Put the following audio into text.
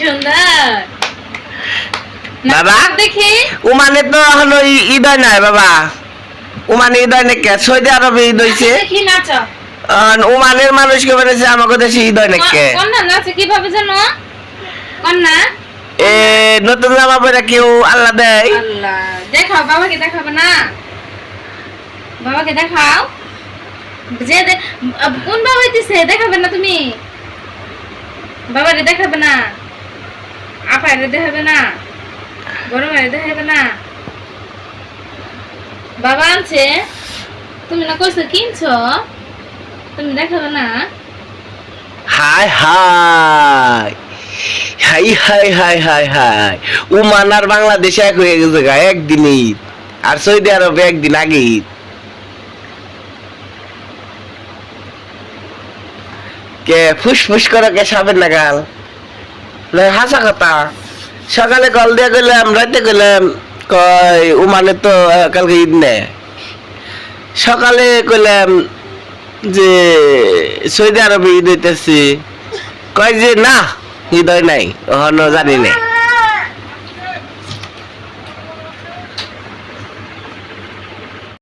সুন্দর বাবা দেখি ওমানে তো হলো ঈদ হয় নাই বাবা ওমানে ঈদ হয় নাকি সৌদি আরবে ঈদ হইছে দেখি নাচো ওমানের মানুষকে বলেছে আমাকে দেশে ঈদ হয় নাকি কন্যা নাচে কিভাবে জানো কন্যা এ নতুন জামা পরে কেউ আল্লাহ দেয় আল্লাহ দেখাও বাবাকে দেখাবে না বাবাকে দেখাও যে কোন বাবা হইতেছে দেখাবে না তুমি বাবারে দেখাবে না আপারে দেখাবে না বড় ভাইরে দেখাবে না বাবা আনছে তুমি না কইছো কিনছো তুমি দেখাবে না hi hi hi hi hi hi hi Oman আর বাংলাদেশে এক হয়ে গেছে গা একদিন ঈদ আর সৌদি আরবে একদিন আগে ঈদ কে ফুসফুস করে কে সাবেন না গাল হাসা কথা সকালে কল দিয়ে গেলাম রাতে গেলাম কয় ওমানে তো কালকে ঈদ নেই সকালে কইলাম যে সৌদি আরবে ঈদ হইতেছে কয় যে না ঈদ হয় নাই ওখানে জানি না